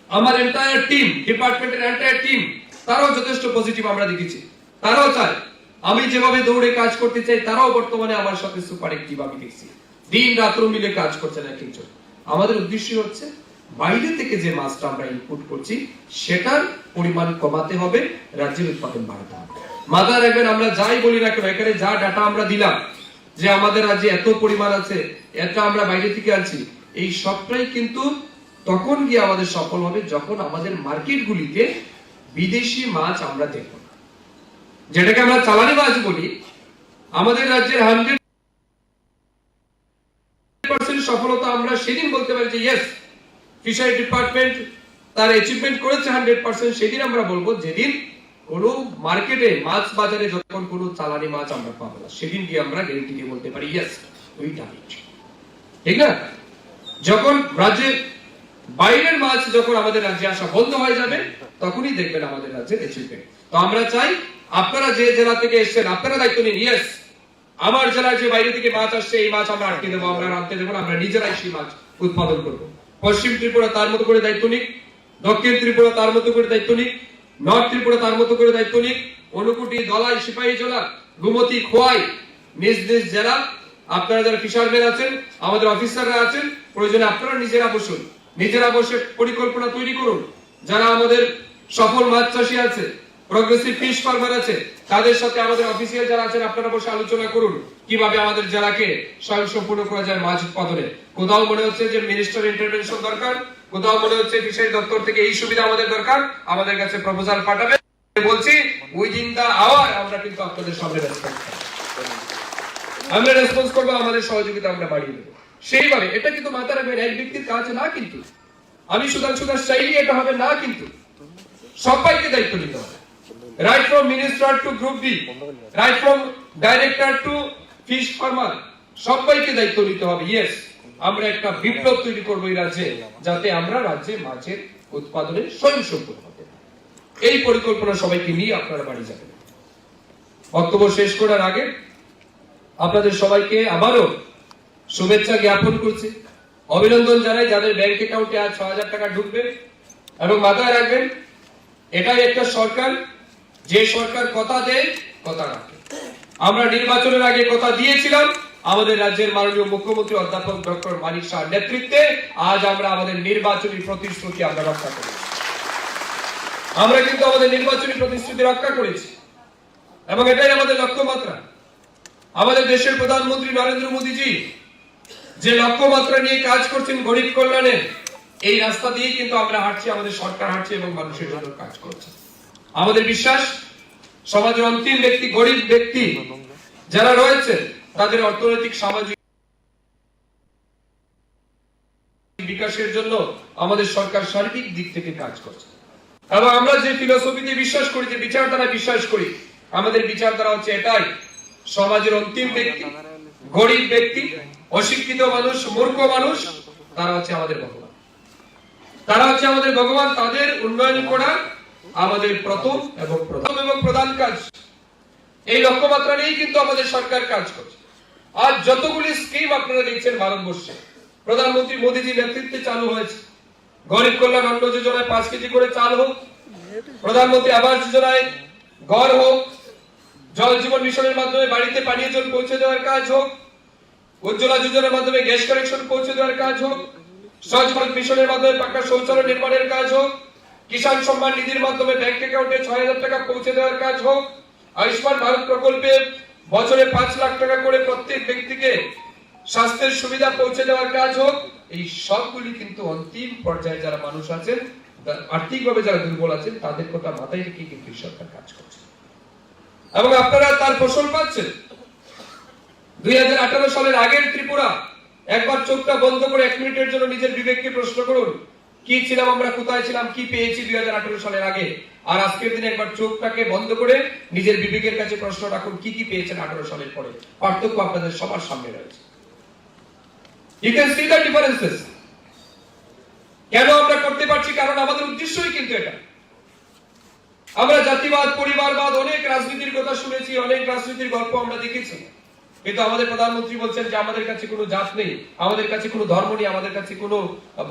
আমার এন্টায়ার টিম, ডিপার্টমেন্টের এন্টায়ার টিম, তারাও যথেষ্ট পজিটিভ আমরা দেখেছি। তারাও চায় আমি যেভাবে দৌড়ে কাজ করতে চাই, তারাও বর্তমানে আমার সাথে সুপার অ্যাক্টিভ আমি দেখছি। দিন রাত্র মিলে কাজ করছেন এক একজন। আমাদের উদ্দেশ্য হচ্ছে বাইরে থেকে যে মাছটা আমরা ইনপুট করছি সেটার পরিমাণ কমাতে হবে, রাজ্যের উৎপাদন বাড়াতে হবে। মাথায় রাখবেন, আমরা যাই বলি না কেন, এখানে যা ডাটা আমরা দিলাম যে আমাদের রাজ্যে এত পরিমাণ আছে, এটা আমরা বাইরে থেকে আনছি, এই সবটাই কিন্তু তখন গিয়ে আমাদের সফল হবে যখন আমাদের মার্কেটগুলিতে বিদেশি মাছ আমরা দেখব, যেটাকে আমরা চালানি মাছ বলি। আমাদের রাজ্যের 100% সফলতা আমরা সেদিন বলতে পারি যে ইয়েস, ফিশারি ডিপার্টমেন্ট তার অ্যাচিভমেন্ট করেছে 100%। সেদিন আমরা বলবো যেদিন কোন মার্কেটে, মাছ বাজারে যখন কোন চালানি মাছ আমরা পাবো না, সেদিন কি আমরা গ্যারান্টি দিয়ে বলতে পারি ইয়েস উই ডান ইট। ঠিক না? যখন রাজ্যে বাইরের মাছ যখন আমাদের রাজ্যে আসা বন্ধ হয়ে যাবে, তখনই দেখবেন আমাদের রাজ্যের অ্যাচিভমেন্ট। তো আমরা চাই আপনারা যে জেলা থেকে এসেছেন, আপনারা দায়িত্ব নিন। ইয়েস, আমার জেলায় যে বাইরে থেকে মাছ আসছে, এই মাছ আমরা আটকে দেবো, আমরা আনতে দেবো না, আমরা নিজেরাই সেই মাছ উৎপাদন করবো। পশ্চিম ত্রিপুরা তার মতো করে দায়িত্ব নিক, দক্ষিণ ত্রিপুরা তার মতো করে দায়িত্ব নিক, নর্থ ত্রিপুরা তার মতো করে দায়িত্ব নিক, অনুকুটি, দলাই, সিপাহীজলা, গুমতি, খোয়াই, নিজ নিজ জেলা আপনারা যারা ফিশারম্যান আছেন, আমাদের অফিসাররা আছেন, প্রয়োজনে আপনারা নিজেরা বসুন, নিজেরা বসে পরিকল্পনা তৈরি করুন। যারা আমাদের সফল মাছ চাষী আছে, প্রগ্রেসিভ ফিশ ফার্মার আছে, তাদের সাথে আমাদের অফিসিয়াল যারা আছেন আপনারা বসে আলোচনা করুন কিভাবে আমাদের জেলাকে স্বয়ংসম্পূর্ণ করা যায় মাছ উৎপাদনে। কোথাও মনে হচ্ছে যে মিনিস্টার ইন্টারভেনশন দরকার, কোথাও মনে হচ্ছে ফিশারি দপ্তর থেকে এই সুবিধা আমাদের দরকার, আমাদের কাছে প্রপোজাল পাঠাবে। বলছি উইদিন দা আওয়ার আমরা কিন্তু আপনাদের সামনে রেসপন্স করবো, আমাদের সহযোগিতা আমরা বাড়িয়ে দেবো। সেইভাবে এটা কিন্তু মাথায় রাখবেন, এক ব্যক্তির কাজ না, কিন্তু আমি সুধাংশু দাস চাইলে এটা হবে না, কিন্তু সবাইকে দায়িত্ব নিতে হবে। Right from minister to group B, right from director to fish farmer, সবাইকে দায়িত্ব নিতে হবে। ইয়েস, আমরা একটা বিপ্লব তৈরি করবো এই রাজ্যে, যাতে আমরা রাজ্যে মাছের উৎপাদনে স্বয়ংসম্পূর্ণ হতে। এই পরিকল্পনা সবাইকে নিয়ে আপনারা বাড়ি যাবেন। বক্তব্য শেষ করার আগে আপনাদের সবাইকে আবারও শুভেচ্ছা জ্ঞাপন করছি, অভিনন্দন জানাই যাদের ব্যাংক অ্যাকাউন্টে আজ ৬,০০০ টাকা ঢুকবে। এবং মাথায় রাখবেন, এটাই একটা সরকার, যে সরকার কথা দেয় কথা রাখে। আমরা নির্বাচনের আগে কথা দিয়েছিলাম, আমাদের রাজ্যের মাননীয় মুখ্যমন্ত্রী অধ্যাপক ডক্টর মানিক শাহর নেতৃত্বে আজ আমরা আমাদের নির্বাচনী প্রতিশ্রুতি আমরা রক্ষা করেছি। আমরা কিন্তু আমাদের নির্বাচনী প্রতিশ্রুতি রক্ষা করেছি এবং এটাই আমাদের লক্ষ্যমাত্রা। আমাদের দেশের প্রধানমন্ত্রী নরেন্দ্র মোদীজি যে লক্ষ্যমাত্রা নিয়ে কাজ করছেন গরিব কল্যাণের, এই রাস্তা দিয়ে কিন্তু আমরা হাঁটছি, আমাদের সরকার হাঁটছে এবং মানুষের জন্য কাজ করছে। আমাদের বিশ্বাস, সমাজের অন্তিম ব্যক্তি, গরিব ব্যক্তি যারা রয়েছে, তাদের অর্থনৈতিক সামাজিক বিকাশের জন্য আমাদের সরকার সার্বিক দিক থেকে কাজ করছে। এবং আমরা যে ফিলোসফিতে বিশ্বাস করি, যে বিচারধারা বিশ্বাস করি, আমাদের বিচারধারা হচ্ছে এটাই, সমাজের অন্তিম ব্যক্তি, গরিব ব্যক্তি, অশিক্ষিত মানুষ, মূর্খ মানুষ, তারা হচ্ছে আমাদের ভগবান, তারা হচ্ছে আমাদের ভগবান। তাদের উন্নয়ন করা আমাদের প্রথম এবং প্রধান কাজ। এই লক্ষ্যমাত্রা নিয়েই কিন্তু আমাদের সরকার কাজ করছে। আজ যতগুলি স্কিম আপনারা দেখছেন ভারতবর্ষে, প্রধানমন্ত্রী মোদীজির নেতৃত্বে চালু হয়েছে। গরিব কল্যাণ অন্ন যোজনায় 5 কেজি করে চাল হোক, প্রধানমন্ত্রী আবাস যোজনায় ঘর হোক, জল জীবন মিশনের মাধ্যমে বাড়িতে পানীয় জল পৌঁছে দেওয়ার কাজ হোক, উজ্জ্বলা যোজনার মাধ্যমে গ্যাস কানেকশন পৌঁছে দেওয়ার কাজ হোক, স্বচ্ছ ভারত মিশনের মাধ্যমে পাকা শৌচালয় নির্মাণের কাজ হোক, কিষাণ সম্মান নিধির মাধ্যমে ব্যাংক অ্যাকাউন্টে ৬,০০০ টাকা পৌঁছে দেওয়ার কাজ হোক, আয়ুষ্মান ভারত প্রকল্পে বছরে ৫ লাখ টাকা করে প্রত্যেক ব্যক্তিকে স্বাস্থ্যের সুবিধা পৌঁছে দেওয়ার কাজ হোক, এই সবগুলি কিন্তু অন্তিম পর্যায়ে যারা মানুষ আছেন, আর্থিকভাবে যারা দুর্বল আছেন, তাদের কথা মাথায় রেখে কিন্তু সরকার কাজ করছে এবং আপনারা তার ফসল পাচ্ছেন। 2018 সালের আগের ত্রিপুরা, একবার চোখটা বন্ধ করে 1 মিনিটের জন্য নিজের বিবেককে প্রশ্ন করুন, কি ছিলাম আমরা, কোথায় ছিলাম, কি পেয়েছি 2018 সালের আগে। আর আজকের দিনে একবার চোখটাকে বন্ধ করে নিজের বিবেকের কাছে প্রশ্ন রাখুন, কি কি পেয়েছেন 18 সালের পরে। পার্থক্য আপনাদের সবার সামনে রয়েছে। You can see the differences. কেন আমরা করতে পারছি? কারণ আমাদের উদ্দেশ্যই কিন্তু এটা। আমরা জাতিবাদ, পরিবারবাদ, অনেক রাজনীতির কথা শুনেছি, অনেক রাজনীতির গল্প আমরা দেখেছি, কিন্তু আমাদের প্রধানমন্ত্রী বলছেন যে আমাদের কাছে কোনো জাত নেই, আমাদের কাছে কোনো ধর্ম নেই, আমাদের কাছে কোনো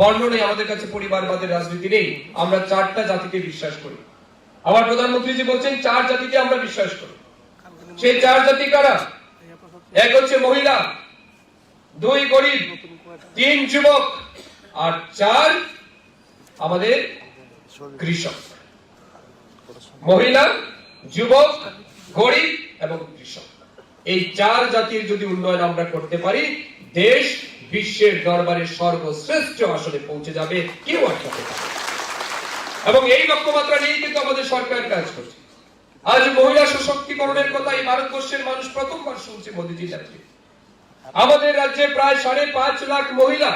বর্ণ নেই, আমাদের কাছে পরিবারবাদের রাজনীতি নেই, আমরা 4টা জাতিকে বিশ্বাস করি। আমার প্রধানমন্ত্রী জি বলছেন 4 জাতিকে আমরা বিশ্বাস করি। সেই 4 জাতি কারা? এক হচ্ছে মহিলা, 2 গরিব, 3 যুবক, আর 4 আমাদের কৃষক। মহিলা, যুবক, গরিব এবং কৃষক, এই 4 জাতির যদি উন্নয়ন আমরা করতে পারি, দেশ বিশ্বের দরবারে সর্বশ্রেষ্ঠ আসলে পৌঁছে যাবে, কেউ আটকাতে পারবে। এবং এই লক্ষ্যমাত্রা নিয়ে কিন্তু আমাদের সরকার কাজ করছে। আজ মহিলা সশক্তিকরণের কথা এই ভারতবর্ষের মানুষ প্রথমবার শুনছে মোদীজির নেতৃত্বে। আমাদের রাজ্যে প্রায় 5.5 লাখ মহিলা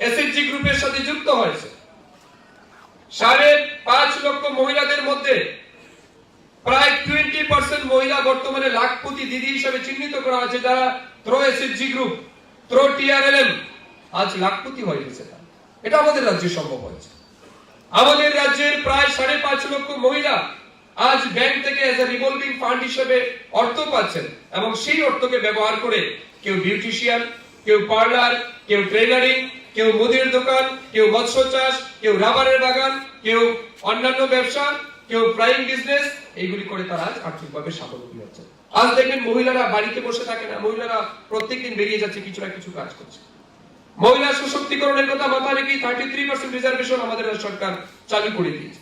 এসএইচজি গ্রুপের সাথে যুক্ত হয়েছে। 5.5 লক্ষ মহিলাদের মধ্যে প্রায় 20% মহিলা বর্তমানে লাখপতি দিদি হিসেবে চিহ্নিত করা হয়েছে, যারা through SHG group, through TRLM আজ লাখপতি হয়ে গেছে। এটা আমাদের রাজ্যে সম্ভব হয়েছে। আমাদের রাজ্যের প্রায় 5.5 লক্ষ মহিলা আজ ব্যাংক থেকে এজ এ রিভলভিং ফান্ড হিসেবে অর্থ পাচ্ছেন এবং সেই অর্থকে ব্যবহার করে কেউ বিউটিশিয়ান, কেউ পার্লার, কেউ ট্রেলারিং, কেউ মুদির দোকান, কেউ মৎস্য চাষ, কেউ রাবারের বাগান, কেউ অন্যান্য ব্যবসা, কেউ ফ্লাইং বিজনেস, এইগুলি করে তারা আজ আর্থিকভাবে স্বাবলম্বী হচ্ছে। আজ দেখবেন মহিলারা বাড়িতে বসে থাকে না, মহিলারা প্রত্যেকদিন বেরিয়ে যাচ্ছে, কিছু না কিছু কাজ করছে। মহিলা সশক্তিকরণের কথা মাথায় রেখে 33% রিজার্ভেশন আমাদের সরকার চালু করে দিয়েছে।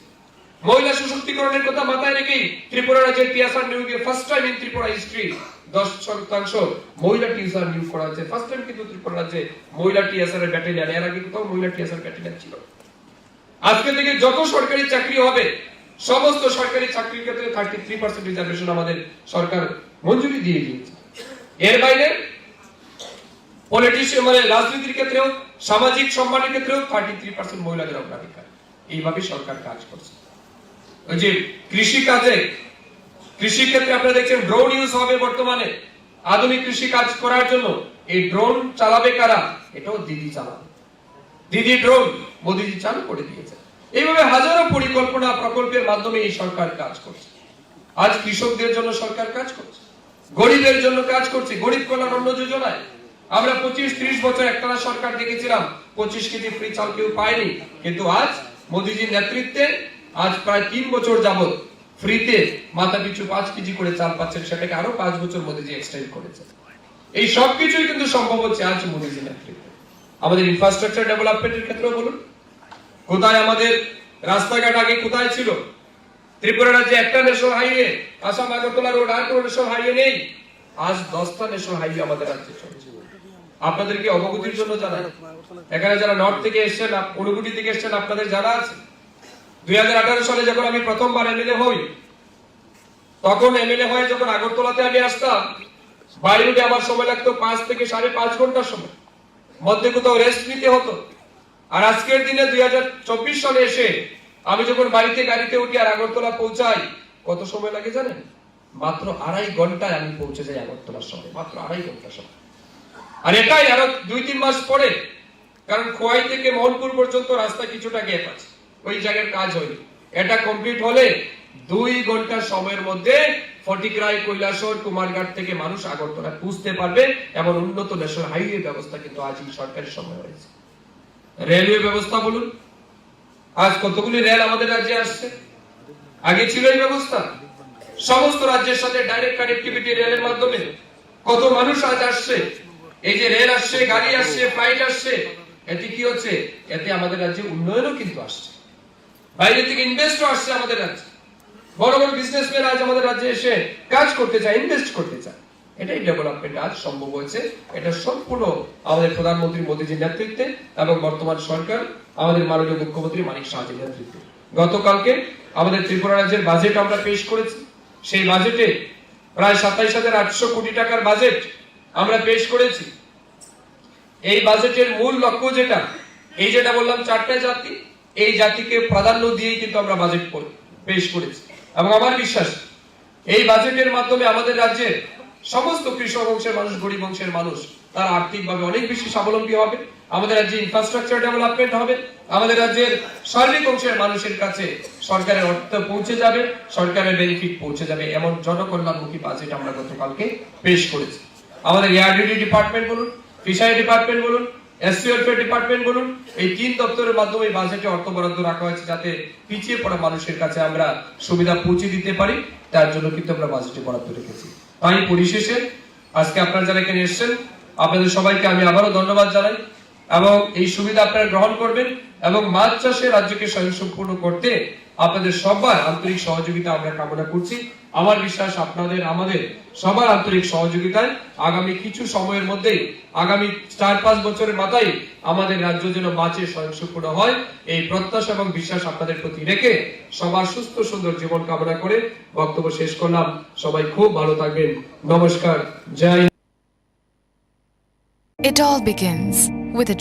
মহিলা সশক্তিকরণের কথা মাথায় রেখেই ত্রিপুরা রাজ্যের টিএসআর নিয়োগে first time in Tripura history 10% মহিলা টিএসআর নিয়োগ করা হয়েছে। ফার্স্ট টাইম কিন্তু ত্রিপুরা রাজ্যে মহিলা টিএসআর এর ব্যাটালিয়ন, এর আগে কোথাও মহিলা টিএসআর ব্যাটালিয়ন ছিল। আজকে থেকে যত সরকারি চাকরি হবে সমস্ত সরকারি চাকরির ক্ষেত্রে 33% রিজার্ভেশন আমাদের সরকার মঞ্জুরি দিয়ে দিয়েছে। এর বাইরে পলিটিশিয়ান মানে রাজনীতির ক্ষেত্রেও সামাজিক সম্মানের ক্ষেত্রেও 33% মহিলাদের অগ্রাধিকার। এইভাবে সরকার কাজ করছে। ওই যে কৃষি ক্ষেত্রে আপনারা দেখছেন ড্রোন ইউজ হবে বর্তমানে আধুনিক কৃষি কাজ করার জন্য। এই ড্রোন চালাবে কারা? এটাও দিদি চালাবে। দিদি ড্রোন মোদিজি চালু করে দিয়েছে। এইভাবে হাজারো পরিকল্পনা প্রকল্পের মাধ্যমে এই সরকার কাজ করছে। আজ কৃষকদের জন্য সরকার কাজ করছে, গরিবের জন্য কাজ করছে। গরিব কল্যাণ অন্ন যোজনায় আমরা 25-30 বছর একটানা সরকার দেখেছিলাম 25 কেজি ফ্রি চাল কেউ পায়নি, কিন্তু আজ মোদিজির নেতৃত্বে আজ প্রায় 3 বছর যাবত ফ্রিতে মাথা পিছু 5 কেজি করে চাল পাচ্ছেন, সেটাকে আরো 5 বছর মোদিজি এক্সটেন্ড করেছে। এই সবকিছুই কিন্তু সম্ভব হচ্ছে আজ মোদিজির নেতৃত্বে। আমাদের ইনফ্রাস্ট্রাকচার ডেভেলপমেন্টের ক্ষেত্রে বলুন, কোথায় আমাদের রাস্তাঘাট আগে কোথায় ছিল? ত্রিপুরা রাজ্যে একটা national highway, Assam Agartala road, আর কোনো ন্যাশনাল হাইওয়ে নেই। আজ 10টা ন্যাশনাল হাইওয়ে আমাদের রাজ্যে চলছে। আপনাদেরকে অবগতির জন্য জানাই, এখানে যারা নর্থ থেকে এসেছেন, অনুগুটি থেকে এসেছেন, আপনাদের জানা আছে 2018 সালে যখন আমি প্রথমবার এমএলএ হই, তখন এমএলএ হয়ে যখন আগরতলাতে আমি আসতাম, বাড়ি উঠে আমার সময় লাগতো 5 থেকে 5.5 ঘন্টার সময়, মধ্যে কোথাও রেস্ট নিতে হতো। আর আজকের দিনে 2024 সালে এসে আমি যখন বাড়িতে গাড়িতে উঠি আর আগরতলা পৌঁছাই, কত সময় লাগে জানেন? মাত্র 2.5 ঘন্টায় আমি পৌঁছে যাই আগরতলার শহরে, মাত্র 2.5 ঘন্টার সময়। আর এটাই আরো 2-3 মাস পরে, কারণ খোয়াই থেকে মোহনপুর পর্যন্ত রাস্তা কিছুটা গ্যাপ আছে, ওই জায়গার কাজ হয়নি। এটা কমপ্লিট হলে 2 ঘন্টার সময়ের মধ্যে ফটিকরাই, কৈলাসহর, কুমারঘাট থেকে মানুষ আগরতলা পৌঁছতে পারবে। এমন উন্নত ন্যাশনাল হাইওয়ে ব্যবস্থা কিন্তু আজ এই সরকারের সময় হয়েছে। রেলওয়ে ব্যবস্থা বলুন, আজ কতগুলি রেল আমাদের রাজ্যে আসছে, আগে ছিল এই ব্যবস্থা? সমস্ত রাজ্যের সাথে ডাইরেক্ট কানেক্টিভিটি রেলের মাধ্যমে কত মানুষ আজ আসছে। এই যে রেল আসছে, গাড়ি আসছে, ফ্লাইট আসছে, এতে কি হচ্ছে? এতে আমাদের রাজ্যে উন্নয়নও কিন্তু আসছে, বাইরে থেকে ইনভেস্টও আসছে আমাদের রাজ্যে। বড় বড় বিজনেসম্যান আজ আমাদের রাজ্যে এসে কাজ করতে চায়, ইনভেস্ট করতে চায়। এটাই ডেভেলপমেন্ট আজ সম্ভব হয়েছে। এটা সম্পূর্ণ আমাদের প্রধানমন্ত্রী মোদীজির নেতৃত্বে এবং বর্তমান সরকার আমাদের মাননীয় মুখ্যমন্ত্রী মানিক সাহাজির নেতৃত্বে। গতকালকে আমাদের ত্রিপুরা রাজ্যের বাজেট আমরা পেশ করেছি। সেই বাজেটে প্রায় 27,800 কোটি টাকার বাজেট আমরা পেশ করেছি। এই বাজেটের মূল লক্ষ্য যেটা, এই যেটা বললাম 4টা জাতি, এই জাতিকে প্রাধান্য দিয়েই কিন্তু আমরা বাজেট পেশ করেছি। এবং আমার বিশ্বাস এই বাজেটের মাধ্যমে আমাদের রাজ্যের সমস্ত কৃষক অংশের মানুষ, গরিব অংশের মানুষ, তারা আর্থিকভাবে অনেক বেশি স্বাবলম্বী হবে। আমাদের রাজ্যে ইনফ্রাস্ট্রাকচার ডেভেলপমেন্ট হবে। আমাদের রাজ্যের সার্বিক অংশের মানুষের কাছে সরকারের অর্থ পৌঁছে যাবে, সরকারের বেনিফিট পৌঁছে যাবে। এমন জনকল্যাণমুখী বাজেট আমরা গতকালকে পেশ করেছি। আমাদের এআরডিডি ডিপার্টমেন্ট বলুন, ফিশারি ডিপার্টমেন্ট বলুন, এসসি ওয়েলফেয়ার ডিপার্টমেন্ট বলুন, এই 3 দপ্তরের মাধ্যমে বাজেটে অর্থ বরাদ্দ রাখা হয়েছে যাতে পিছিয়ে পড়া মানুষের কাছে আমরা সুবিধা পৌঁছে দিতে পারি। তার জন্য কিন্তু আমরা বাজেটে বরাদ্দ রেখেছি। তাই পরিশেষে আজকে আপনারা যারা এখানে এসেছেন, আপনাদের সবাইকে আমি আবারও ধন্যবাদ জানাই এবং এই সুবিধা আপনারা গ্রহণ করবেন এবং মাছ চাষে রাজ্যকে স্বয়ংসম্পূর্ণ করতে আপনাদের সবার আন্তরিক সহযোগিতা আমরা কামনা করছি। আমার বিশ্বাস আপনাদের আমাদের সবার আন্তরিক সহযোগিতায় আগামী কিছু সময়ের মধ্যেই, আগামী 4-5 বছরের মাথায় আমাদের রাজ্য যেন মাছে স্বয়ংসম্পূর্ণ হয়, এই প্রত্যাশা এবং বিশ্বাস আপনাদের প্রতি রেখে সবার সুস্থ সুন্দর জীবন কামনা করে বক্তব্য শেষ করলাম। সবাই খুব ভালো থাকবেন। নমস্কার, জয়। It all begins with a